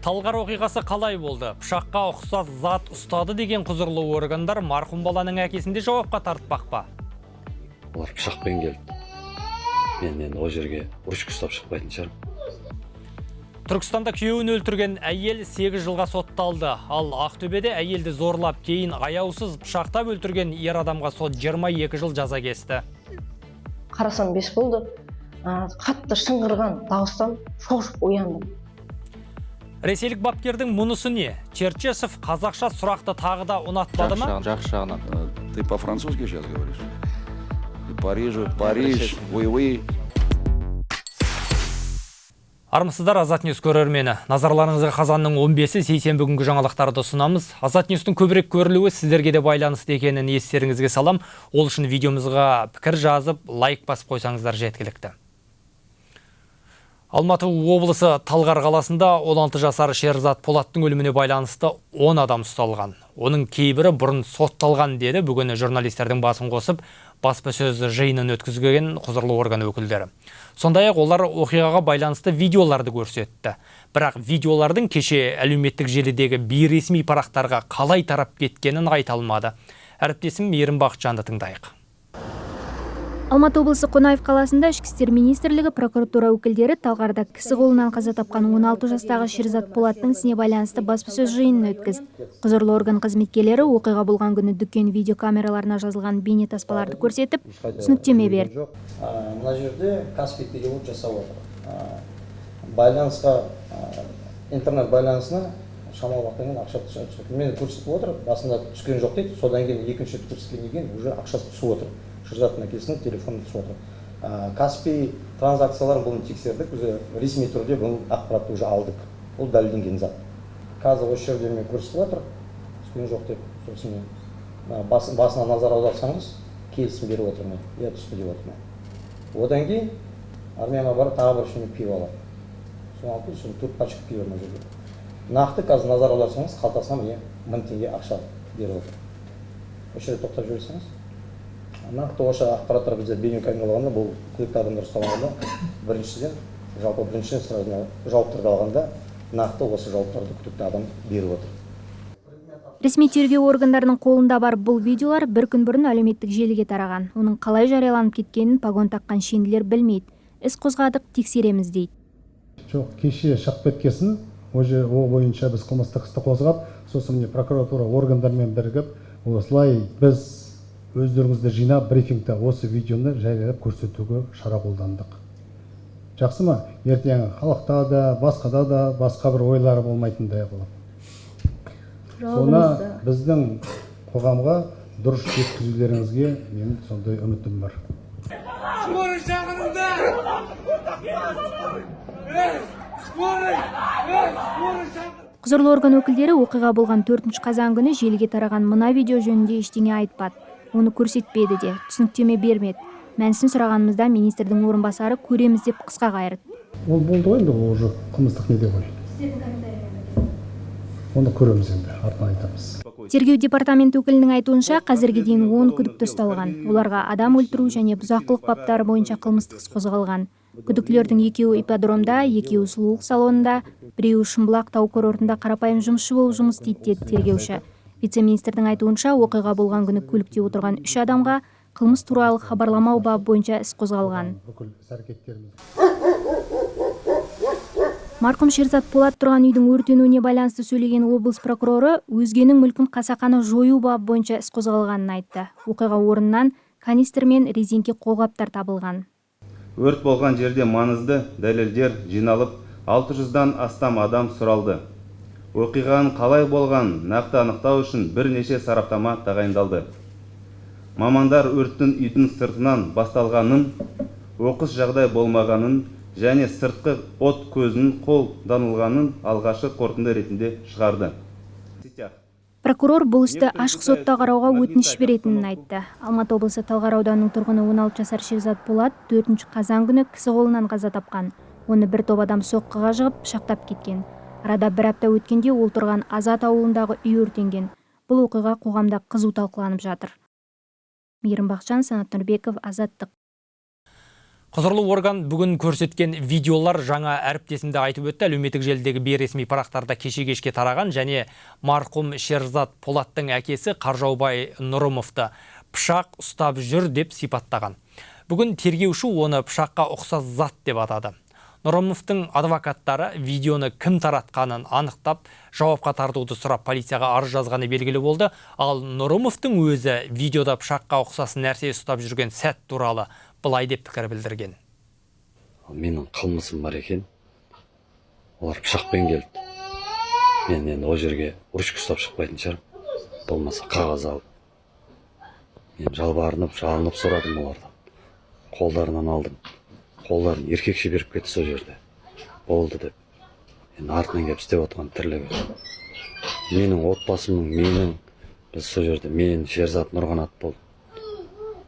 Талғар оқиғасы қалай болды? Пышаққа ұқсас зат ұстады деген құзырлы органдар марқұм баланың әкесінде жауапқа тартпақ па? Олар пышақпен келді. Мен о жерге ручка ұстап шықпайтын шығармын. Түркістанда күйеуін өлтірген әйел 8 жылға сотталды. Ал Ақтөбеде әйелді зорлап, кейін аяусыз пышақтап өлтірген ер адамға сот 22 жыл жаза кесті. Қарасам 5 болды. Қатты шыңғырған дауыстан шошып ояндым. Ресейлік бапкердің мұнысы не? Черчесов қазақша сұрақты тағы да ұнатпады ма? Жақсы жағынан. Ты по-французски сейчас говоришь? Париж, уй-уй. Армысыздар, Азат Ньюс көрермені. Назарларыңызға қазанның 15-і сейсенбі күнгі жаңалықтарды ұсынамыз. Азат Ньюстың көбірек көрілуі сіздерге де байланысты екенін естеріңізге салам. Ол үшін видеомызға пікір жазып, лайк басып қойсаңыздар жеткілікті. Алматы облысы Талғар қаласында 16 жасар Шерзат Полаттың өліміне байланысты 10 адам ұсталған. Оның кейбірі бұрын сотталған деді бүгін журналистердің басын қосып, баспасөз жиынын өткізген құзырлы орган өкілдері. Сондай-ақ олар оқиғаға байланысты видеоларды көрсетті. Бірақ видеолардың кеше әлеуметтік желідегі бейресми парақтарға қалай тарап кеткенін айта алмады. Әріптесім Мейірім Бақытжанды тыңдайық. Алматы облысы Қонаев қаласында ішкі істер министрлігі прокуратура өкілдері Талғарда кісі қолынан қаза тапқан 16 жастағы Шерзат Полаттың ісіне байланысты баспасөз жиынын өткізді. Құзырлы орган қызметкерлері оқиға болған күні дүкен видеокамераларына жазылған бейнетаспаларды көрсетіп, түсініктеме берді. Мына жерде Каспий перевод жасап отыр. Байланысқа, интернет байланысына шамалы уақыттан ақша түсіп. Мені көрсетіп отыр, басында түскен жоқ дейді, содан кейін екінші көрсеткеннен кейін уже ақша түсіп отыр. Шерзаттың әкесінің телефонын түсіп отыр. Каспий транзакцияларын бұны тексердік, ресми түрде бұл ақпаратты уже алдық. Бұл дәлелденген зат. Қазір осы жерде мен көрсетіп отыр, түскен жоқ деп, сосын басына назар аударсаңыз, келісім беріп отырмын, я түсті деп отырмын. Одан кейін армияға барып тағы бір ішіне пиво алады. Соны алып, соны 4 пачка пиво мына жерде. Нақты қазір назар аударсаңыз, қалтасына міне 1000 теңге ақша беріп отыр. Осы жерде тоқтап жіберсеңіз. Нақты осы ақпараттар бізде бейнекамераларында бұл күдікті адамдар ұсталғанда біріншіден сразу жауаптарды алғанда нақты осы жауаптарды күдікті адам беріп отыр. Ресми тергеу органдарының қолында бар бұл видеолар бір күн бұрын әлеуметтік желіге тараған. Оның қалай жарияланып кеткенін погон таққан шенділер білмейді. Іс қозғадық, тексереміз дейді. Жоқ, кеше шығып кеткесін, о бойынша біз қылмыстық істі қозғап, сосын прокуратура органдармен бірігіп, осылай біз өздеріңізді жинап брифингте осы видеоны жариялап көрсетуге шара қолдандық. Жақсы ма? Ертең халықта да, басқада да басқа бір ойлары болмайтындай болады. Соны біздің қоғамға дұрыс жеткізулеріңізге менің сондай үмітім бар. Құзырлы орган өкілдері оқиға болған 4 қазан күні желіге тараған мына видео жөнінде ештеңе айтпады. Оны көрсетпеді де, түсініктеме бермеді. Мәнісін сұрағанымызда министрдің орынбасары көреміз деп қысқа қайырды. Ол болды ғой, енді ол уже қылмыстық неде ғой. Оны көреміз енді, артынан айтамыз. Тергеу департаменті өкілінің айтуынша, қазірге дейін 10 күдікті ұсталған. Оларға адам өлтіру және бұзақылық баптары бойынша қылмыстық іс қозғалған. Күдіктілердің екеуі ипподромда, екеуі сұлулық салонында, біреуі Шымбұлақ тау курортында қарапайым жұмысшы болып жұмыс істейді деді тергеуші. Вице-министрдің айтуынша, оқиға болған күні көлікте отырған 3 адамға қылмыс туралы хабарламау бабы бойынша іс қозғалған. Марқұм Шерзат Полат тұрған үйдің өртенуіне байланысты сөйлеген облыс прокуроры өзгенің мүлкін қасақана жою бабы бойынша іс қозғалғанын айтты. Оқиға орнынан канистр мен резеңке қолғаптар табылған. Өрт болған жерде маңызды дәлелдер жиналып, 600-дан астам адам сұралды. Оқиғаның қалай болған нақты анықтау үшін бірнеше сараптама тағайындалды. Мамандар өрттің үйдің сыртынан басталғанын, оқыс жағдай болмағанын және сыртқы от көзінің қолданылғанын алғашқы қорытынды ретінде шығарды. Прокурор бұл істі ашық сотта қарауға өтініш беретінін айтты. Алматы облысы Талғар ауданының тұрғыны 16 жасар Шерзат Полат 4 қазан күні кісі қолынан қаза тапқан. Оны бір топ адам соққыға жығып, пышақтап кеткен. Арада бір апта өткенде ол тұрған Азат ауылындағы үй өртенген. Бұл оқиға қоғамда қызу талқыланып жатыр. Мейірім Бақытжан, Санат Нұрбеков, Азаттық. Құзырлы орган бүгін көрсеткен видеолар жаңа әріптесімде айтып өтті. Әлеуметтік желідегі бейресми парақтарда кеше кешке тараған және марқұм Шерзат Полаттың әкесі Қаржаубай Нұрымовты пышақ ұстап жүр деп сипаттаған. Бүгін тергеуші оны пышаққа ұқсас зат деп атады. Нұрымовтың адвокаттары видеоны кім таратқанын анықтап, жауапқа тартуды сұрап полицияға арыз жазғаны белгілі болды. Ал Нұрымовтың өзі видеода пышаққа ұқсас нәрсе ұстап жүрген сәт туралы былай деп пікір білдірген. Менің қылмысым бар екен. Олар пышақпен келді. Мен енді ол жерге ручка ұстап шықпайтын шығармын. Болмаса қағаз алып. Мен жалбарынып, жалынып сұрадым олардан. Қолдарынан алдым. Қолдарын еркекше беріп кетті сол жерде. Болды деп. Енді артынан келіп істеп отқан тірлігі. Менің отбасымның, біз сол жерде, мен Шерзат Нұрғанат болды.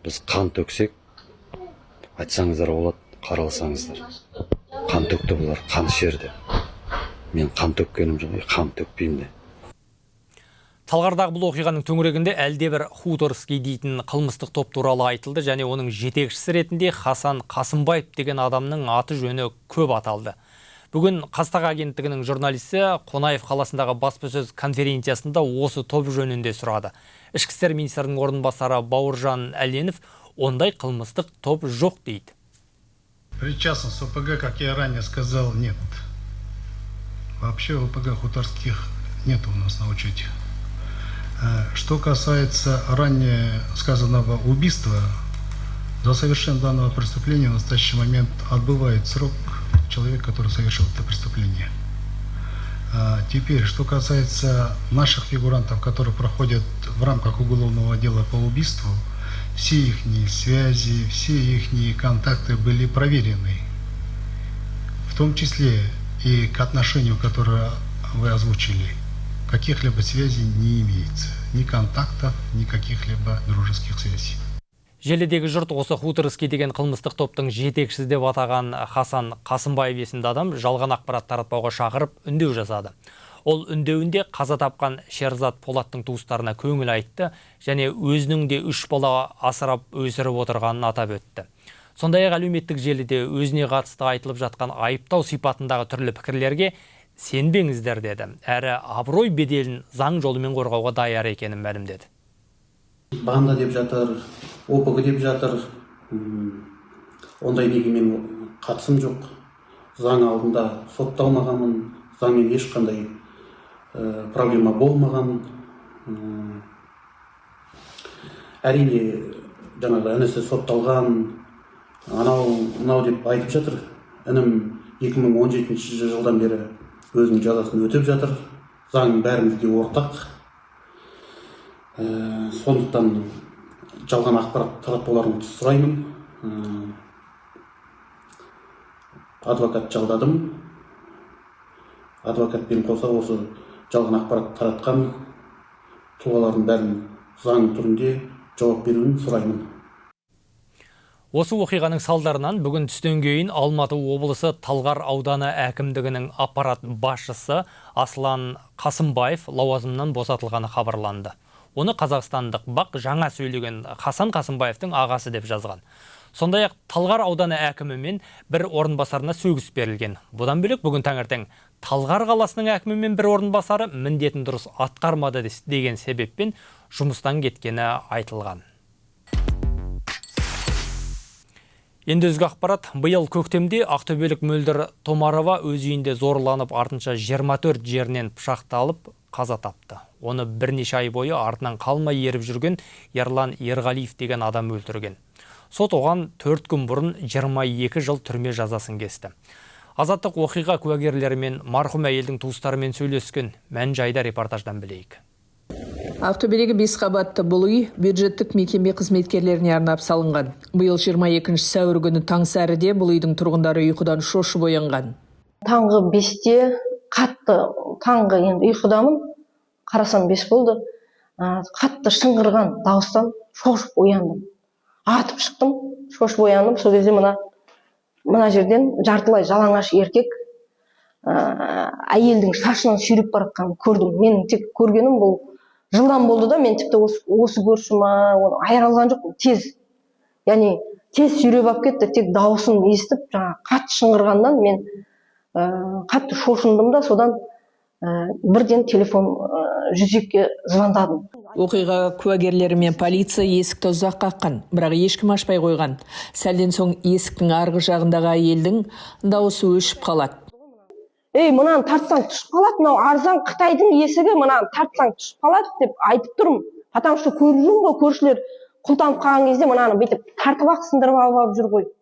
Біз қан төксек, айтсаңыздар болады, қаралсаңыздар. Қан төкті бұлар, қан ішерді. Мен қан төккенім жоқ, қан төкпеймін де. Талғардағы бұл оқиғаның төңірегінде әлдебір Хуторский дейтін қылмыстық топ туралы айтылды және оның жетекшісі ретінде Хасан Қасымбаев деген адамның аты жөні көп аталды. Бүгін Қазтаг агенттігінің журналисті Қонаев қаласындағы баспасөз конференциясында осы топ жөнінде сұрады. Ішкі істер министрінің орынбасары Бауыржан Әленов ондай қылмыстық топ жоқ дейді. Причастность ОПГ, как я ранее сказал, нет. Вообще ОПГ Хуторских нет у нас на учете. Что касается ранее сказанного убийства, за совершение данного преступления в настоящий момент отбывает срок человек, который совершил это преступление. Теперь, что касается наших фигурантов, которые проходят в рамках уголовного дела по убийству, все их связи, все их контакты были проверены. В том числе и к отношению, которое вы озвучили. Каких-либо связей не имеется. Ни контактов, ни каких-либо дружеских связей. Желідегі жұрт осы Хуторский деген қылмыстық топтың жетекшісі деп атаған Хасан Қасымбаев есімді адам жалған ақпарат таратпауға шақырып үндеу жасады. Ол үндеуінде қаза тапқан Шерзат Полаттың туыстарына көңіл айтты және өзінің де 3 бала асырап өсіріп отырғанын атап өтті. Сондай-ақ әлеуметтік желіде өзіне қатысты айтылып жатқан айыптау сипатындағы түрлі пікірлерге сенбеңіздер деді. Әрі абырой беделін заң жолымен қорғауға даяр екенін мәлімдеді. Банда деп жатыр, ОПГ деп жатыр. Ондай неге мен қатысым жоқ. Заң алдында сотталмағанмын, заңмен ешқандай проблема болмаған. Әрине, жаңағы інісі сотталған, анау деп айтып жатыр. Інім 2017 жылдан бері өзінің жазасын өтеп жатыр. Заң бәрімізге ортақ. Сондықтан жалған ақпарат таратпауларыңызды сұраймын. Адвокат жалдадым. Адвокатпен қоса осы жалған ақпарат таратқан тұлғалардың бәрін заң түрінде жауап беруін сұраймын. Осы оқиғаның салдарынан бүгін түстен кейін Алматы облысы Талғар ауданы әкімдігінің аппарат басшысы Аслан Қасымбаев лауазымынан босатылғаны хабарланды. Оны қазақстандық бақ жаңа сөйлеген Хасан Қасымбаевтың ағасы деп жазған. Сондай-ақ Талғар ауданы әкімімен бір орынбасарына сөгіс берілген. Бұдан бөлек бүгін таңертең Талғар қаласының әкімімен бір орынбасары міндетін дұрыс атқармады деген себеппен жұмыстан кеткені айтылған. Енді өзге ақпарат, биыл көктемде Ақтөбелік Мөлдір Томарова өз үйінде зорланып, артынша 24 жерінен пышақталып қаза тапты. Оны бірнеше ай бойы артынан қалмай еріп жүрген Ерлан Ерғалиев деген адам өлтірген. Сот оған 4 күн бұрын 22 жыл түрме жазасын кесті. Азаттық оқиға куәгерлерімен марқұм әйелдің туыстарымен сөйлескен. Мән-жайды репортаждан білейік. Ақтөбедегі 5 қабатты бұл үй бюджеттік мекеме қызметкерлеріне арнап салынған. Биыл 22 сәуір күні таң сәріде бұл үйдің тұрғындары ұйқыдан шошып оянған. Таңғы 5-те қатты таңғы енді ұйқыдамын. Қарасам 5 болды. Қатты шыңғырған дауыстан шошып ояндым. Атып шықтым, шошып ояндым. Сол кезде мына жерден жартылай жалаңаш еркек әйелдің шашынан сүйреп баратқанын көрдім. Мен тек көргенім бұл жылдан болды да, мен тіпті осы көрші ма, оны айыра алған жоқпын, тез. Яғни тез сүйреп алып кетті. Тек дауысын естіп, жаңағы қатты шыңғырғандан мен қатты шошындым да, содан бірден телефон 102-ге звондадым. Оқиға куәгерлері мен полиция есікті ұзақ қаққан, бірақ ешкім ашпай қойған. Сәлден соң есіктің арғы жағындағы әйелдің дауысы өшіп қалады. Ей, мынаны тартсаң түсіп қалады, мынау арзан Қытайдың есігі, мынаны тартсаң түсіп қалады деп айтып тұрмын. Потому что көріп жүрмін ғой, көршілер құлтанып қалған кезде мынаны бүйтіп тартып ақ сындырып алып жүр ғой.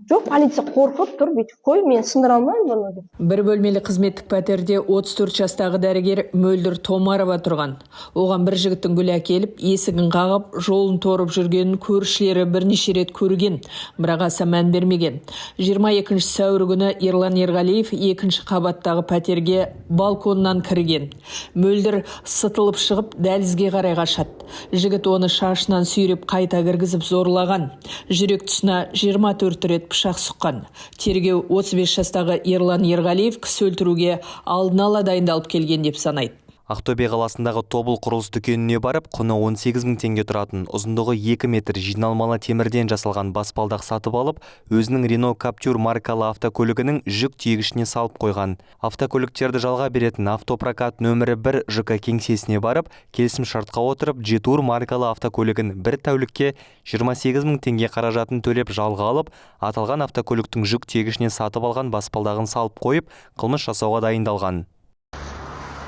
Жоқ, полиция қорқып тұр, бүйтіп қой, мен сындыра алмаймын бұны деп. Бір бөлмелі қызметтік пәтерде 34 жастағы дәрігер Мөлдір Томарова тұрған. Оған бір жігіттің гүл әкеліп, есігін қағып, жолын торып жүргенін көршілері бірнеше рет көрген, бірақ аса мән бермеген. 22 сәуір күні Ерлан Ерғалиев екінші қабаттағы пәтерге балконнан кірген. Мөлдір сытылып шығып, дәлізге қарай қашады. Жігіт оны шашынан сүйреп қайта кіргізіп зорлаған. Жүрек тұсына 24 рет пышақ сұққан. Тергеу 35 жастағы Ерлан Ерғалиев кісі өлтіруге алдын ала дайындалып келген деп санайды. Ақтөбе қаласындағы Тобыл құрылыс дүкеніне барып, құны 18 000 теңге тұратын, ұзындығы 2 метр жиналмалы темірден жасалған баспалдақ сатып алып, өзінің Renault Captur маркалы автокөлігінің жүк тиегішіне салып қойған. Автокөліктерді жалға беретін автопрокат нөмірі 1 ЖК кеңсесіне барып, келісім шартқа отырып, Jetour маркалы автокөлігін бір тәулікке 28 000 теңге қаражатын төлеп жалға алып, аталған автокөліктің жүк тиегішіне сатып алған баспалдағын салып қойып, қылмыс жасауға дайындалған.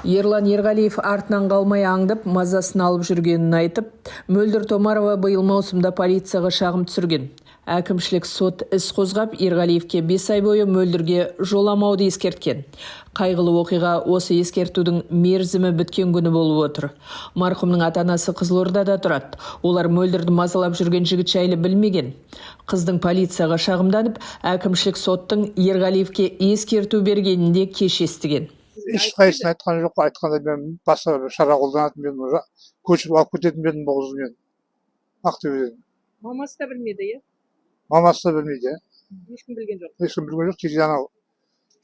Ерлан Ерғалиев артынан қалмай аңдып, мазасын алып жүргенін айтып, Мөлдір Томарова биыл маусымда полицияға шағым түсірген. Әкімшілік сот іс қозғап, Ерғалиевке 5 ай бойы Мөлдірге жоламауды ескерткен. Қайғылы оқиға осы ескертудің мерзімі біткен күні болып отыр. Марқұмның ата-анасы Қызылордада тұрады. Олар Мөлдірді мазалап жүрген жігіт жайлы білмеген. Қыздың полицияға шағымданып, әкімшілік соттың Ерғалиевке ескерту бергенінде кеш естіген. Ешқайсысын айтқан жоқ, айтқанда мен басқа бір шара қолданатын, мен көшіп алып кететін едім бұл қызды мен Ақтөбеден. Мамасы да білмеді, иә? Мамасы да білмейді, иә. Ешкім білген жоқ. Ешкім білген жоқ, тек анау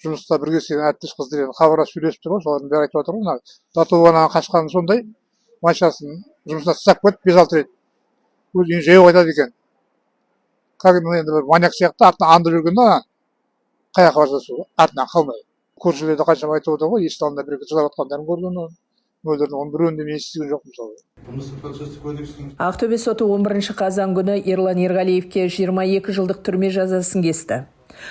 жұмыста бірге істеген әріптес қыздармен хабарласып сөйлесіп тұр ғой, солардың бәрі айтып отыр ғой. Татуанадан қашқаны сондай, машинасын жұмысына тастап кетіп, 5-6 рет өз үйін жаяу айтады екен. Енді бір маньяк сияқты артынан аңдып жүрген да, қай жаққа барса сол артынан қалмай. Көршілерді қаншама айтып отыр ғой, есік алдында бір жылап жатқандарын көрген, Мөлдірдің оның біреуін де мен естіген жоқ мысалы. Ақтөбе соты 11 қазан күні Ерлан Ерғалиевке 22 жылдық түрме жазасын кесті.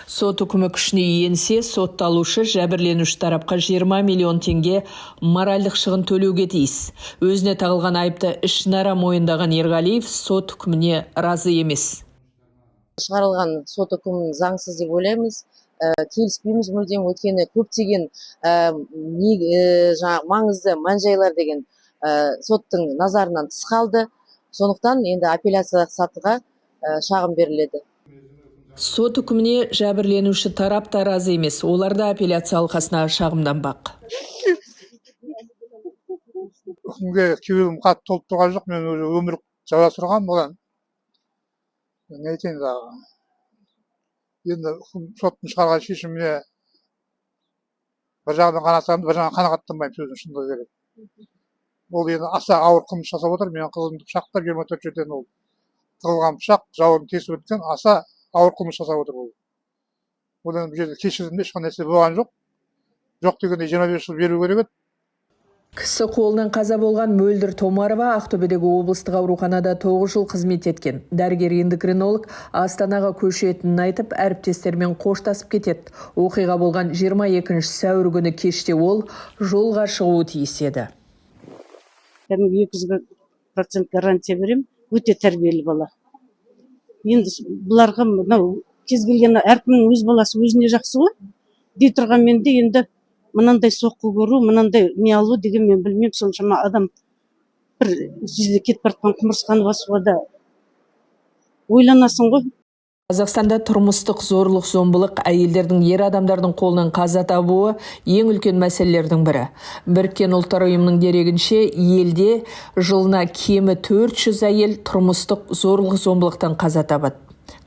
Сот үкімі күшіне енсе, сотталушы жәбірленуші тарапқа 20 миллион теңге моральдық шығын төлеуге тиіс. Өзіне тағылған айыпты ішінара мойындаған Ерғалиев сот үкіміне разы емес. Шығарылған сот үкімін заңсыз деп ойлаймыз. Келіспейміз мүлдем, өйткені көптеген маңызды мән-жайлар деген соттың назарынан тыс қалды. Сондықтан енді апелляциялық сатыға шағым беріледі. Сот үкіміне жәбірленуші тарап та разы емес. Олар да апелляция алқасына шағымданбақ. Үкімге кеуегім қатты толып тұрған жоқ, мен өмір жаза тұрған одан. Не айтайын дағы. Енді соттың шығарған шешіміне бір жағынан қанағаттанамын, бір жағынан қанағаттанбаймын, сөздің шындығы керек. Ол енді аса ауыр қылмыс жасап отыр. Мен қызымды пышақтап 24 жерден ол тығылған пышақ жауырын тесіп өткен аса ауыр қылмыс жасап отыр ол. Одан бұл жерде кешірімде ешқандай нәрсе болған жоқ. Жоқ дегенде 25 жыл беру керек еді. Кісі қолынан қаза болған Мөлдір Томарова Ақтөбедегі облыстық ауруханада 9 жыл қызмет еткен. Дәрігер-эндокринолог Астанаға көшетінін айтып, әріптестермен қоштасып кетеді. Оқиға болған 22 сәуір күні кеште ол жолға шығуы тиіс еді. 200% гарантия берем, өте тәрбиелі бала. Енді бұларға кез келген әркімнің өз баласы өзіне жақсы ғой. Дей тұрған менде енді мынандай соққы көру, мынандай не алу деген мен білмеймін, соншама адам бір жүзде кетіп бартқан құмырсқаны басуға да ойланасың ғой. Қазақстанда тұрмыстық зорлық-зомбылық әйелдердің ер адамдардың қолынан қаза табуы ең үлкен мәселелердің бірі. Біріккен ұлттар ұйымының дерегінше, елде жылына кемі 400 әйел тұрмыстық зорлық-зомбылықтан қаза табады.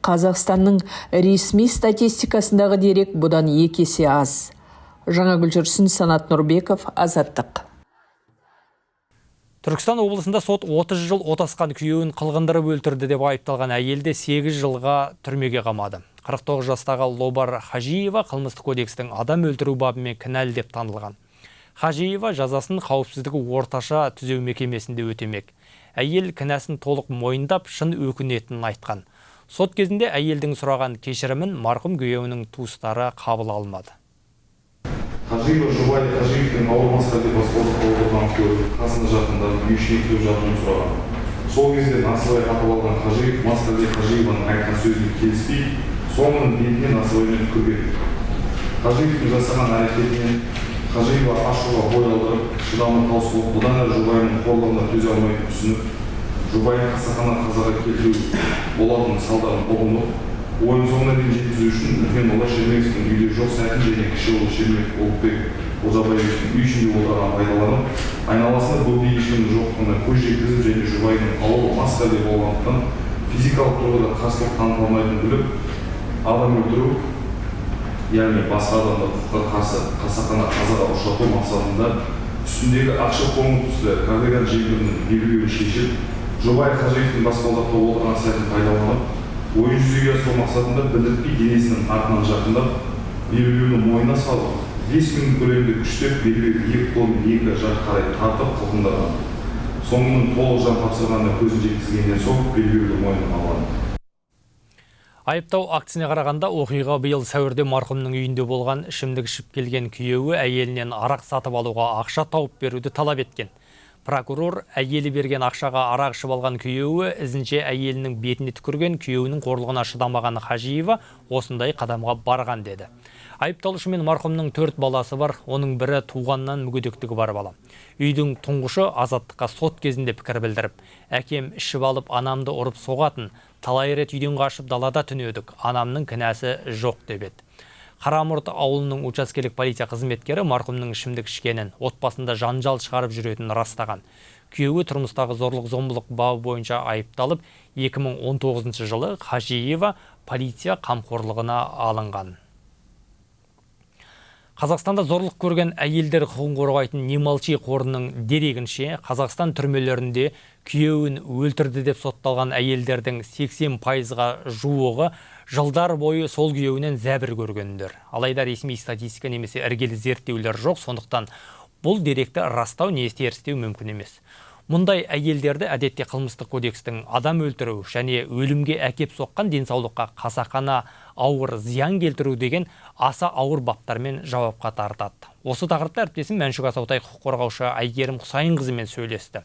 Қазақстанның ресми статистикасындағы дерек бұдан 2 есе аз. Жаңа Гүлжүрсін, Санат Нұрбеков, Азаттық. Түркістан облысында сот 30 жыл отасқан күйеуін қылғындырып өлтірді деп айыпталған әйелді 8 жылға түрмеге қамады. 49 жастағы Лобар Хажиева қылмыстық кодекстің адам өлтіру бабымен кінәлі деп танылған. Хажиева жазасын қауіпсіздігі орташа түзеу мекемесінде өтемек. Әйел кінәсін толық мойындап, шын өкінетінін айтқан. Сот кезінде әйелдің сұраған кешірімін марқұм күйеуінің туыстары қабыл алмады. Хажиева жұбайы Хажиевтің ауырмасқа деп баспалдыққа отырған көріп, қасында жақындап, үй ішіне кіріп жатуын сұраған. Сол кезде насыбай атып алған Хажиев Масқали Хажиеваның айтқан сөзіне келіспей, соңының бетіне насыбаймен түкірген. Хажиевтің жасаған әрекетінен Хажиева ашуға бой алдырып, шыдамы таусылып, бұдан әрі жұбайының қорлығына төзе алмайтынын түсініп, жұбайын қасақана қазаға келтіру болатынын салдарын ұғынып, ойын соңына дейін жеткізу үшін үлкен ұлы Шермековтің үйде жоқ сәтін және кіші ұлы Шермеков Ұлықбек Олжабаевтың үй ішінде отырғанын пайдаланып, айналасында бөгде ешкімнің жоқтығына көз жеткізіп және жұбайының ауылы мас халде болғандықтан физикалық тұрғыда қарсылық таныта алмайтынын біліп, адам өлтіру, яғни басқа адамды құқыққа қарсы қасақана қазаға ұшырату мақсатында үстіндегі ақша қоңыр түсті кардиган жеңдірінің белбеуін шешіп, жұбайы Хажиевтің баспалдақта отырған сәтін пайдаланып, ойын жүзеге асыру мақсатында білдіртпей денесінің артынан жақындап, белбеуін мойнына салып, 5 минут көлемінде күштеп белбеуін екі қолымен екі жақ қарай тартып қылқындырған. Соңының толық жан тапсырғанда көзін жеткізгеннен соң белбеуді мойнына алған. Айыптау актісіне қарағанда оқиға биыл сәуірде марқұмның үйінде болған ішімдік ішіп келген күйеуі әйелінен арақ сатып алуға ақша тауып беруді талап еткен. Прокурор әйелі берген ақшаға арақ ішіп алған күйеуі ізінше әйелінің бетіне түкірген, күйеуінің қорлығына шыдамаған Хажиева осындай қадамға барған деді. Айыпталушы мен марқұмның 4 баласы бар, оның бірі туғаннан мүгедектігі бар бала. Үйдің тұңғышы азаттыққа сот кезінде пікір білдіріп, әкем ішіп алып анамды ұрып соғатын, талай рет үйден қашып далада түнедік, анамның кінәсі жоқ деп еді. Қарамұрт ауылының учаскелік полиция қызметкері марқұмның ішімдік ішкенін, отбасында жанжал шығарып жүретінін растаған. Күйеуі тұрмыстағы зорлық-зомбылық бабы бойынша айыпталып, 2019 жылы Хажиева полиция қамқорлығына алынған. Қазақстанда зорлық көрген әйелдер құқығын қорғайтын Немалчи қорының дерегінше, Қазақстан түрмелерінде күйеуін өлтірді деп сотталған әйелдердің 80%-ға жуығы жылдар бойы сол күйеуінен зәбір көргендер. Алайда ресми статистика немесе іргелі зерттеулер жоқ, сондықтан бұл деректі растау не терістеу мүмкін емес. Мұндай әйелдерді әдетте қылмыстық кодекстің адам өлтіру және өлімге әкеп соққан денсаулыққа қасақана ауыр зиян келтіру деген аса ауыр баптармен жауапқа тартады. Осы тақырыпта әріптесім Мәншүк Асаутай құқық қорғаушы Айгерім Құсайынқызымен сөйлесті.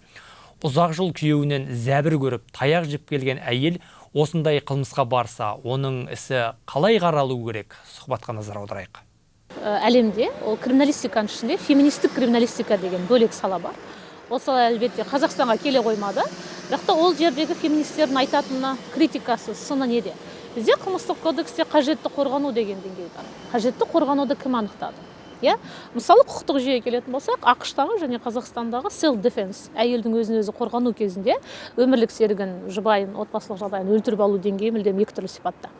Ұзақ жыл күйеуінен зәбір көріп, таяқ жеп келген әйел осындай қылмысқа барса, оның ісі қалай қаралу керек? Сұхбатқа назар аударайық. Әлемде ол криминалистиканың ішінде феминистік криминалистика деген бөлек сала бар. Ол сала әлбетте Қазақстанға келе қоймады. Бірақ та ол жердегі феминистердің айтатыны критикасы, сыны неде? Бізде қылмыстық кодексте қажетті қорғану деген деңгей бар. Қажетті қорғануды кім анықтады? Мысалы құқықтық жүйеге келетін болсақ, ақш-тағы және Қазақстандағы self-defense, әйелдің өзін өзі қорғану кезінде өмірлік серігін, жұбайын, отбасылық жағдайын өлтіріп алу деңгейі мүлдем екі түрлі сипатта.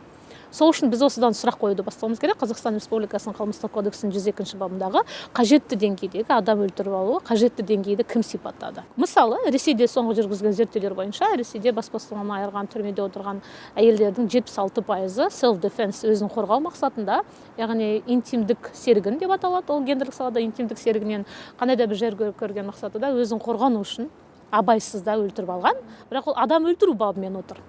Сол үшін біз осыдан сұрақ қоюды бастауымыз керек. Қазақстан Республикасының қылмыстық кодексінің 102 бабындағы қажетті деңгейдегі адам өлтіріп алуы, қажетті деңгейді кім сипаттады? Мысалы, Ресейде соңғы жүргізген зерттеулер бойынша, Ресейде бас бостандығынан айырған түрмеде отырған әйелдердің 76%-ы self-defense, өзін қорғау мақсатында, яғни интимдік серігін деп аталады, ол гендерлік салада интимдік серігінен қандай да бір жер көрген мақсатында өзін қорғану үшін абайсызда өлтіріп алған, бірақ ол адам өлтіру бабымен отыр.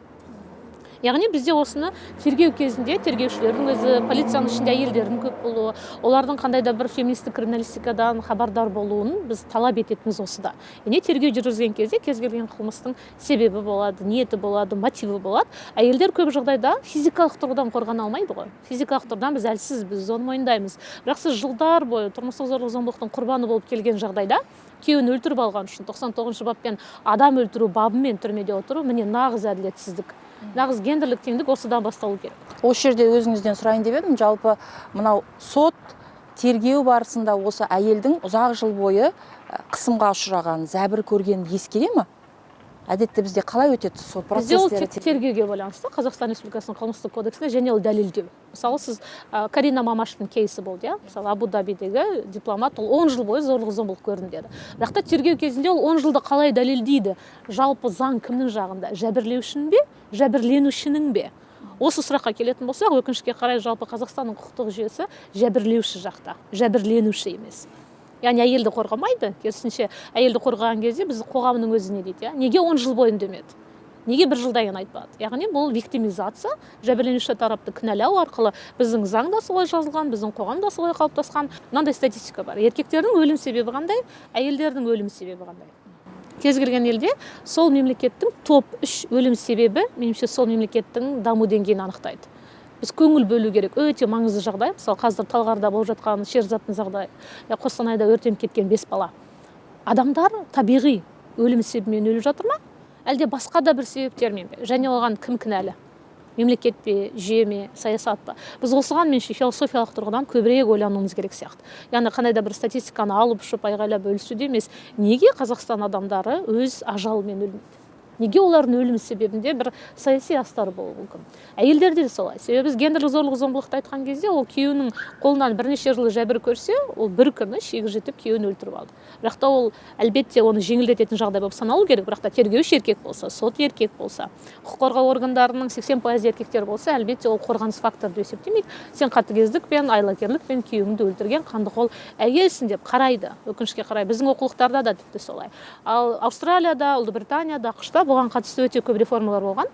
Яғни бізде осыны тергеу кезінде тергеушілердің өзі, полицияның ішінде әйелдердің көп болуы, олардың қандай да бір феминистік криминалистикадан хабардар болуын біз талап ететініміз осыда. Яғни тергеу жүргізген кезде кез келген қылмыстың себебі болады, ниеті болады, мотиві болады. Әйелдер көп жағдайда физикалық тұрғыдан қорғана алмайды ғой. Физикалық тұрғыдан біз әлсізбіз, оны мойындаймыз. Бірақ сіз жылдар бойы тұрмыстық зорлық-зомбылықтың құрбаны болып келген жағдайда күйеуін өлтіріп алған үшін 99 баппен адам өлтіру бабымен түрмеде отыру, міне нағыз әділетсіздік. Нағыз гендерлік теңдік осыдан басталу керек. Осы жерде өзіңізден сұрайын деп едім, жалпы мынау сот тергеу барысында осы әйелдің ұзақ жыл бойы қысымға ұшыраған, зәбір көрген ескере ме? әдетте бізде қалай өтеді сол бізде ол процесстері? тек тергеуге байланысты Қазақстан Республикасының қылмыстық кодексінде, және ол дәлелдеу. Мысалы сіз Карина Мамаштың кейсі болды, иә, мысалы Абу Дабидегі дипломат, ол 10 жыл бойы зорлық зомбылық көрдім деді. Бірақ та тергеу кезінде ол 10 жылды қалай дәлелдейді? Жалпы заң кімнің жағында? Жәбірлеушінің бе, жәбірленушінің бе? Осы сұраққа келетін болсақ, өкінішке қарай жалпы Қазақстанның құқықтық жүйесі жәбірлеуші жақта, жәбірленуші емес. Яғни әйелді қорғамайды, керісінше әйелді қорғаған кезде біз қоғамның өзі не дейді, неге 10 жыл бойы үндемеді? Неге 1 жылдан кейін айтпады? Яғни бұл виктимизация, жәбірленуші тарапты кінәлау арқылы біздің заңда солай жазылған, біздің қоғамда солай қалыптасқан. Мынандай статистика бар. Еркектердің өлім себебі қандай, әйелдердің өлім себебі қандай? Кез келген елде сол мемлекеттің топ 3 өлім себебі, меніңше сол мемлекеттің даму деңгейін анықтайды. Біз көңіл бөлу керек, өте маңызды жағдай. Мысалы қазір Талғарда болып жатқан Шерзаттың жағдайы, Қостанайда өртеніп кеткен 5 бала. Адамдар табиғи өлім себебімен өліп жатыр ма? Әлде басқа да бір себептермен бе? Және оған кім кінәлі? Мемлекет пе, жүйе ме, саясат па? Біз осыған меніңше философиялық тұрғыдан көбірек ойлануымыз керек сияқты. Яғни қандай да бір статистиканы алып ұшып айғайлап бөлісуде емес, неге Қазақстан адамдары өз ажалымен өлмейді? Неге олардың өлім себебінде бір саяси астар болуы мүмкін? Әйелдерде де солай. Себебі біз гендерлік зорлық зомбылықты айтқан кезде ол күйеуінің қолынан бірнеше жыл жәбір көрсе, ол бір күні шегі жетіп күйеуін өлтіріп алды. Бірақ та ол әлбетте оны жеңілдететін жағдай болып саналу керек. Бірақ та тергеуші еркек болса, сот еркек болса, құқық қорғау органдарының 80% еркектер болса, әлбетте ол қорғаныс факторы деп есептемейді. Сен қатыгездікпен, айлакерлікпен күйеуіңді өлтірген қандықол әйелсің деп қарайды. Өкінішке қарай біздің оқулықтарда да тіпті солай. Ал Австралияда, Ұлыбританияда, ақш-та бұған қатысты өте көп реформалар болған.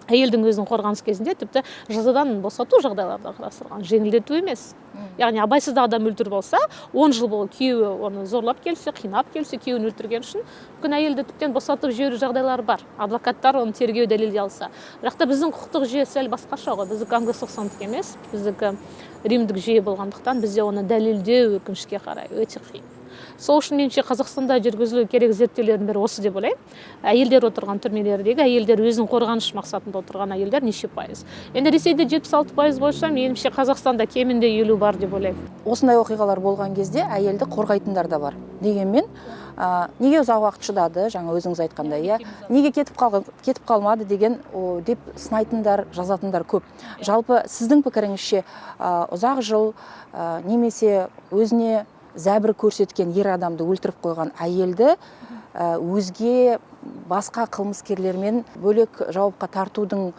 Әйелдің өзінің қорғаныс кезінде тіпті жазадан босату жағдайларда қарастырылған, жеңілдету емес. Яғни абайсызда адам өлтіріп болса, 10 жыл бойы күйеуі оны зорлап келсе, қинап келсе, күйеуін өлтірген үшін мүмкін әйелді тіптен босатып жіберу жағдайлары бар. Адвокаттар оны тергеу дәлелдей алса. Бірақ та біздің құқықтық жүйе сәл басқаша ғой. Біздікі англосаксондық емес, біздікі римдік жүйе болғандықтан бізде оны дәлелдеу өкінішке қарай өте қиын. Сол үшін меніңше Қазақстанда жүргізілу керек зерттеулердің бірі осы деп ойлаймын. Әйелдер отырған түрмелердегі әйелдер өзінің қорғаныш мақсатында отырған әйелдер неше пайыз? Енді Ресейде 76% болса, меніңше Қазақстанда кемінде 50 бар деп ойлаймын. Осындай оқиғалар болған кезде әйелді қорғайтындар да бар. Дегенмен, неге ұзақ уақыт шыдады, жаңа өзіңіз айтқандай, иә? Неге кетіп қалмады деген деп сынайтындар, жазатындар көп. Жалпы сіздің пікіріңізше ұзақ жыл немесе өзіне зәбір көрсеткен ер адамды өлтіріп қойған әйелді өзге басқа қылмыскерлермен бөлек жауапқа тартудың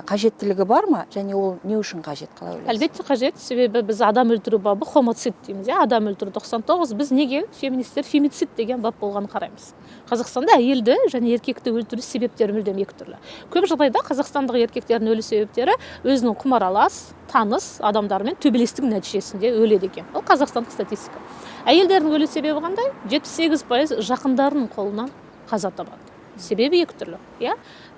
қажеттілігі бар ма? Және ол не үшін қажет? Қалай ойлайсыз? Әлбетте қажет, себебі біз адам өлтіру бабы хомоцид дейміз, адам өлтіру 99, біз неге феминистер фемицид деген бап болғанын қараймыз. Қазақстанда әйелді және еркекті өлтіру себептері мүлдем екі түрлі. Көп жағдайда қазақстандық еркектердің өлу себептері өзінің құмаралас, таныс адамдармен төбелестің нәтижесінде өледі екен. Ол қазақстандық статистика. Әйелдердің өлу себебі қандай? 78% жақындарының қолынан қаза табады. Себебі екі түрлі.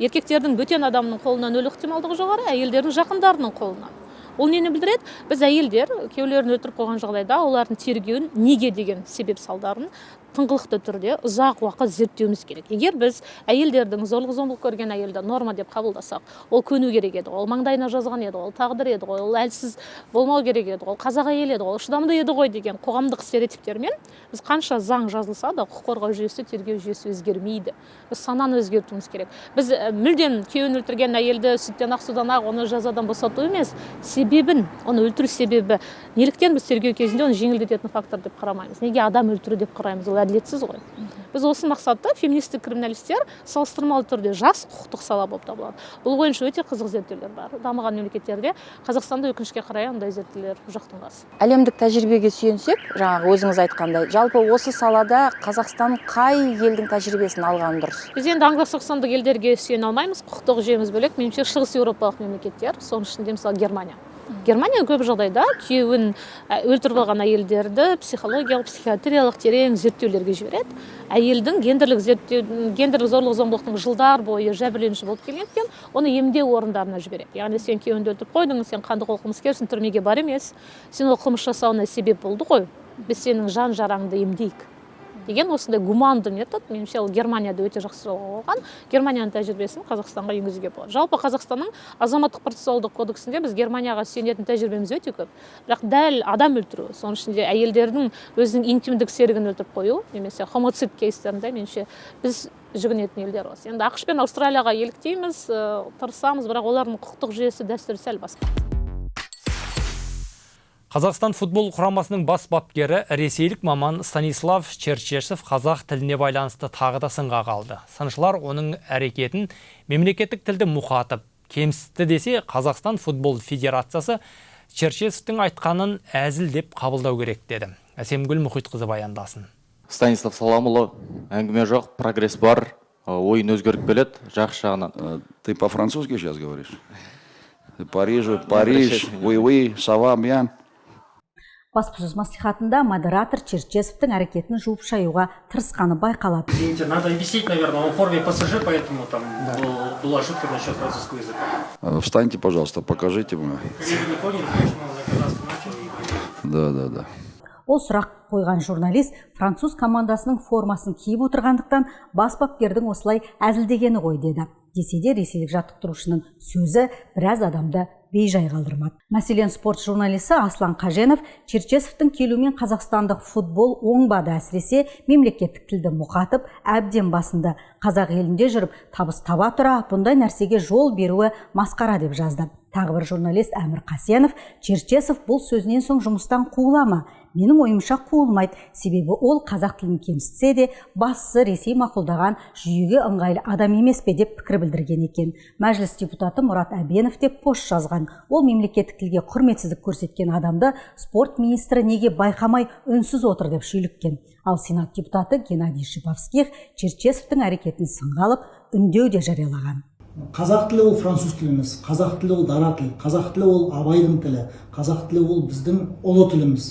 Еркектердің бөтен адамның қолынан өлу ықтималдығы жоғары, әйелдердің жақындарының қолынан. Ол нені білдіреді? Біз әйелдер күйеулерін өлтіріп қойған жағдайда олардың тергеуін неге деген себеп салдарын тыңғылықты түрде ұзақ уақыт зерттеуіміз керек. Егер біз әйелдердің зорлық зомбылық көрген әйелді норма деп қабылдасақ, ол көну керек еді, ол маңдайына жазған еді, ол тағдыр еді ғой, ол әлсіз болмау керек еді, ол қазақ әйел еді, ол шыдамды еді ғой деген қоғамдық стереотиптермен біз қанша заң жазылса да құқық қорғау жүйесі, тергеу жүйесі өзгермейді. Біз сананы өзгертуіміз керек. Біз мүлдем күйеуін өлтірген әйелді сүттен ақ судан ақ оны жазадан босату емес, себебін, оны өлтіру себебі. Неліктен біз тергеу кезінде оны жеңілдететін фактор деп қарамаймыз? Неге адам өлтіру деп қараймыз? Ол әділетсіз ғой. Біз осы мақсатта феминистік криминалистер салыстырмалы түрде жас құқықтық сала болып табылады. Бұл бойынша өте қызық зерттеулер бар. Дамыған мемлекеттерде, Қазақстанда өкінішке қарай ондай зерттеулер жоқтың қасы. Әлемдік тәжірибеге сүйенсек, жаңағы өзіңіз айтқандай, жалпы осы салада Қазақстан қай елдің тәжірибесін алғаны дұрыс? Біз енді англосаксондық елдерге сүйене алмаймыз. Құқықтық жүйеміз бөлек. Меніңше шығыс еуропалық мемлекеттер, соның ішінде мысалы Германия. Германия көп жағдайда күйеуін өлтіріп алған әйелдерді психологиялық, психиатриялық терең зерттеулерге жібереді. Әйелдің гендерлік зорлық зомбылықтың жылдар бойы жәбірленуші болып келгендіктен оны емдеу орындарына жібереді. Яғни сен күйеуіңді өлтіріп қойдың, сен қандықол қылмыскерсің, түрмеге бар емес, сен ол қылмыс жасауына себеп болды ғой. Біз сенің жан жараңды емдейік деген осындай гуманды метод, меніңше ол Германияда өте жақсы жолға қойған. Германияның тәжірибесін Қазақстанға енгізуге болады. Жалпы Қазақстанның азаматтық процессуалдық кодексінде біз Германияға сүйенетін тәжірибеміз өте көп. Бірақ дәл адам өлтіру, соның ішінде әйелдердің өзінің интимдік серігін өлтіріп қою, немесе хомоцид кейстерінде меніңше біз жүгінетін елдер осы. Енді ақш пен Австралияға еліктейміз, тырысамыз, бірақ олардың құқықтық жүйесі дәстүрі сәл басқа. Қазақстан футбол құрамасының бас бапкері ресейлік маман Станислав Черчесов қазақ тіліне байланысты тағы да сынға қалды. Сыншылар оның әрекетін мемлекеттік тілді мұқатып, кемсітті десе, Қазақстан футбол федерациясы Черчесовтың айтқанын әзіл деп қабылдау керек деді. Әсемгүл Мұхитқызы баяндасын. Станислав Саламұлы, әңгіме жоқ, прогресс бар, ойын өзгеріп келеді, жақсы жағынан. Ты по-французски сейчас говоришь? Париж, oui, ça va bien. Баспасөз маслихатында модератор Черчесовтың әрекетін жуып шаюға тырысқаны байқалады. Извините, надо объяснить, наверное, он в форме ПСЖ, поэтому там была ошибка насчет французского языка. Встаньте, пожалуйста, покажите мне. Вы не поняли, почему он как раз начал? Да. Ол сұрақ қойған журналист француз командасының формасын киіп отырғандықтан бас бапкердің осылай әзілдегені ғой деді. Десе де ресейлік жаттықтырушының сөзі біраз адамды бейжай қалдырмады. Мәселен, спорт журналисі Аслан Қаженов Черчесовтың келуімен қазақстандық футбол оңбады, әсіресе мемлекеттік тілді мұқатып, әбден басында. Қазақ елінде жүріп, табыс таба тұра, бұндай нәрсеге жол беруі масқара деп жазды. Тағы бір журналист Әмір Қасенов, Черчесов бұл сөзінен соң жұмыстан қуылама. Менің ойымша қуылмайды, себебі ол қазақ тілін кемсітсе де, бастысы Ресей мақұлдаған жүйеге ыңғайлы адам емес пе деп пікір білдірген екен. Мәжіліс депутаты Мұрат Әбенов те пост жазған. Ол мемлекеттік тілге құрметсіздік көрсеткен адамды спорт министрі неге байқамай үнсіз отыр деп шүйліккен. Ал сенат депутаты Геннадий Шиповских Черчесовтың әрекетін сынға алып, үндеу де жариялаған. Қазақ тілі ол француз тілі емес, қазақ тілі ол дара тіл, қазақ тілі ол Абайдың тілі, қазақ тілі ол біздің ұлы тіліміз.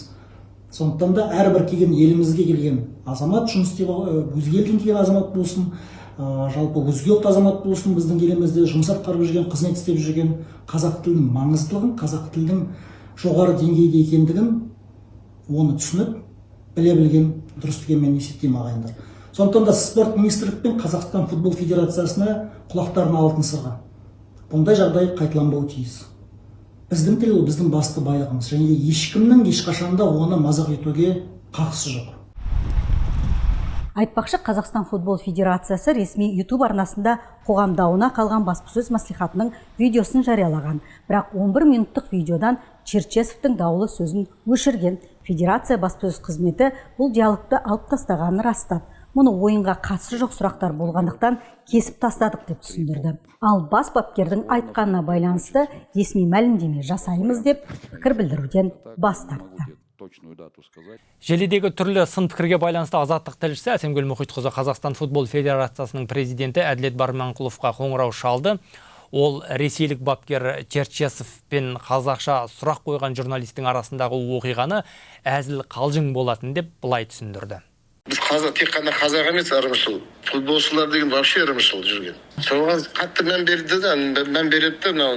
Сондықтан да әрбір келген елімізге келген азамат, жұмыс істеп өзге елден келген азамат болсын, жалпы өзге ұлт азамат болсын, біздің елімізде жұмыс атқарып жүрген, қызмет істеп жүрген қазақ тілінің маңыздылығын, қазақ тілдің жоғары деңгейде екендігін оны түсініп, біле білген дұрыс деген мен есептеймін ағайындар. Сондықтан да спорт министрлік пен Қазақстан футбол федерациясына құлақтарын алтын сырға. Бұндай жағдай қайталанбауы тиіс. Біздің тіл ол біздің басты байлығымыз, және ешкімнің ешқашанда оны мазақ етуге қақысы жоқ. Айтпақшы, Қазақстан футбол федерациясы ресми YouTube арнасында қоғам дауына қалған баспасөз маслихатының видеосын жариялаған. Бірақ 11 минуттық видеодан Черчесовтың даулы сөзін өшірген. Федерация баспасөз қызметі бұл диалогты алып тастағанын растады. Мұны ойынға қатысы жоқ сұрақтар болғандықтан кесіп тастадық деп түсіндірді. Ал бас бапкердің айтқанына байланысты ресми мәлімдеме жасаймыз деп пікір білдіруден бас тартты. Желідегі түрлі сын пікірге байланысты Азаттық тілшісі Әсемгүл Мұхитқызы Қазақстан футбол федерациясының президенті Әділет Барманқұловқа қоңырау шалды. Ол ресейлік бапкер Черчесов пен қазақша сұрақ қойған журналистің арасындағы оқиғаны әзіл қалжың болатын деп былай түсіндірді. Біз тек қана қазақ емес ырымшыл, футболшылар деген вообще ырымшыл жүрген. Соған қатты мән береді да,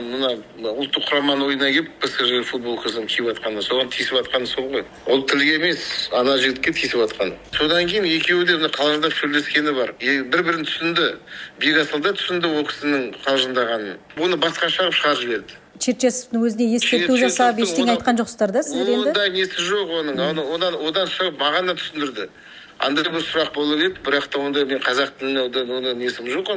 мына ұлттық құраманы ойына келіп, ПСЖ футболкасын киіп атқаны, соған тиісіп атқаны сол ғой. Ол тілге емес, ана жігітке тиісіп атқаны. Содан кейін екеуі де қалжыңдап сөйлескені бар. Бір-бірін түсінді. Бекасылда түсінді ол кісінің қалжыңдағанын. Оны басқаша шығарып жіберді. Черчесовтың өзіне ескерту жасап ештеңе айтқан жоқсыздар да сіздер енді? Онда несі жоқ оның. Одан шығып маған да түсіндірді. Андай бір сұрақ болу керек, бірақ та онда мен қазақ тіліне несім жоқ,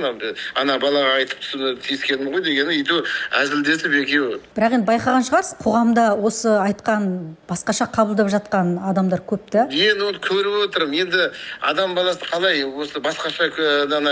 ана балаға айтып тиіскенім ғой дегені, үйде әзілдесіп екеуі. Бірақ енді байқаған шығарсыз, қоғамда осы айтқан басқаша қабылдап жатқан адамдар көпті. Енді оны көріп отырмын. Енді адам баласы қалай осы басқаша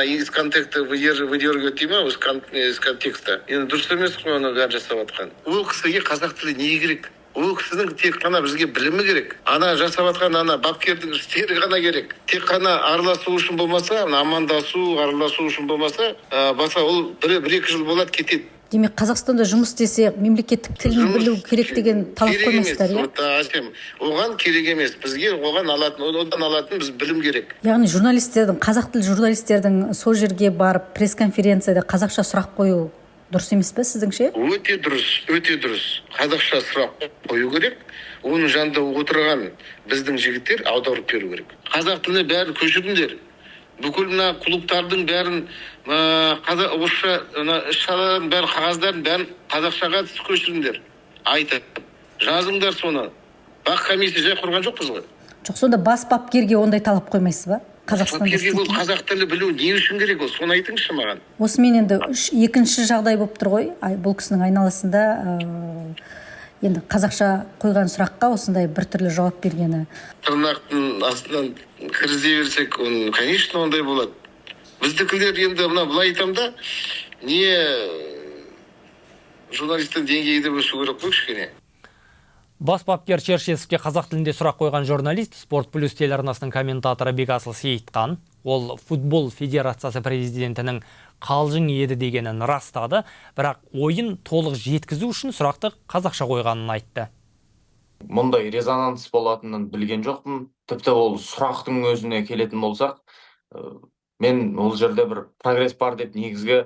из контекста выдергивать дей ма, из контекста. Енді дұрыс емес қой оны бәрін жасап жатқан. Ол кісіге қазақ тілі не керек? Ол кісінің тек қана бізге білімі керек. Ана жасап жатқан ана бапкердің істері ғана керек. Тек қана араласу үшін болмаса, амандасу, араласу үшін болмаса, басқа ол бір-екі жыл болады кетеді. Демек, Қазақстанда жұмыс істесе мемлекеттік тілін білу керек деген талап қоймайсыздар, иә? Оған керек емес. Бізге одан алатын біз білім керек. Яғни журналистердің, қазақ тілді журналистердің сол жерге барып пресс-конференцияда қазақша сұрақ қою дұрыс емес пе сіздіңше? Өте дұрыс. Қазақша сұрақ қою керек. Оның жанында отырған біздің жігіттер аударып беру керек. Қазақ тіліне бәрін көшіріңдер. Бүкіл мына клубтардың бәрін, орысша іс-шаралардың бәрін, қағаздарын бәрін қазақшаға көшіріңдер. Айтып, жазыңдар соны. Бақ комиссия жай құрған жоқпыз ғой. Жоқ, сонда бас бапкерге ондай талап қоймайсыз ба? Қазақстанда керек ол қазақ тілі білу не үшін керек ол, соны айтыңызшы маған. осымен енді екінші жағдай болып тұр ғой. Бұл кісінің айналасында енді қазақша қойған сұраққа осындай біртүрлі жауап бергені. Тырнақтың астынан кіргізе берсек, оны, конечно, ондай болады. Біздікілер енді мына былай айтам да, не журналистің деңгейі де өсу керек қой кішкене. Бас бапкер Черчесовке қазақ тілінде сұрақ қойған журналист, Спорт Плюс телеарнасының комментаторы Бекасыл Сейітхан, ол футбол федерациясы президентінің қалжың еді дегенін растады, бірақ ойын толық жеткізу үшін сұрақты қазақша қойғанын айтты. Мұндай резонанс болатынын білген жоқпын. Тіпті ол сұрақтың өзіне келетін болсақ, мен ол жерде бір прогресс бар деп негізгі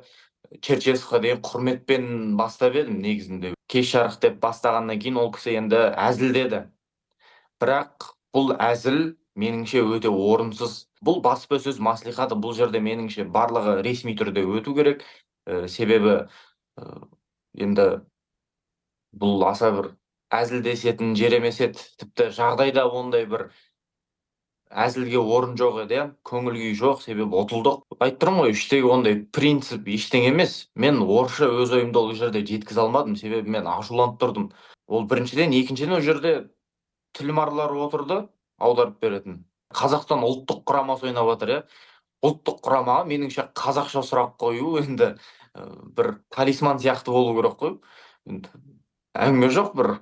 Черчесовқа дейін құрметпен бастап едім негізінде. Кеш жарық деп бастағаннан кейін ол кісі енді әзілдеді. Бірақ бұл әзіл меніңше өте орынсыз. Бұл баспасөз мәслихаты, бұл жерде меніңше барлығы ресми түрде өту керек. Себебі енді бұл аса бір әзілдесетін жер емес еді. Тіпті жағдайда ондай бір әзілге орын жоқ еді, көңіл күй жоқ, себебі ұтылдық. Айтып тұрмын ғой, іштегі ондай принцип ештеңе емес. Мен орысша өз ойымды ол жерде жеткізе алмадым, себебі мен ашуланып тұрдым. Ол біріншіден, екіншіден ол жерде тілмарлар отырды, аударып беретін. Қазақстан ұлттық құрамасы ойнап жатыр, ұлттық құрамаға меніңше қазақша сұрақ қою енді бір талисман сияқты болу керек қой. Әңгіме жоқ, бір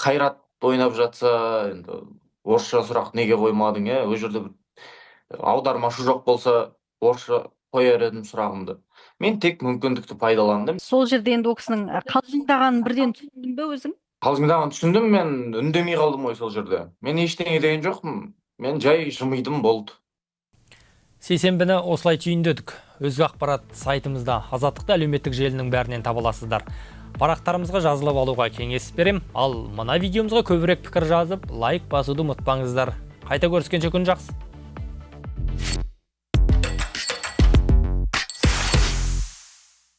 Қайрат ойнап жатса, енді орысша сұрақ неге қоймадың, ол жерде аудармашы жоқ болса, орысша қояр едім сұрағымды. Мен тек мүмкіндікті пайдаландым. Сол жерде енді ол кісінің қалжыңдағанын бірден түсіндің бе өзің? Қалжыңдағанын түсіндім, мен үндемей қалдым ғой сол жерде. Мен ештеңе деген жоқпын, мен жай жымидым, болды. Сейсенбіні осылай түйіндедік. Өзге ақпарат сайтымызда Азаттықты әлеуметтік желінің бәрінен таба аласыздар. Парақтарымызға жазылып алуға кеңес берем. Ал мына видеомызға көбірек пікір жазып, лайк басуды ұмытпаңыздар. Қайта көріскенше күн жақсы.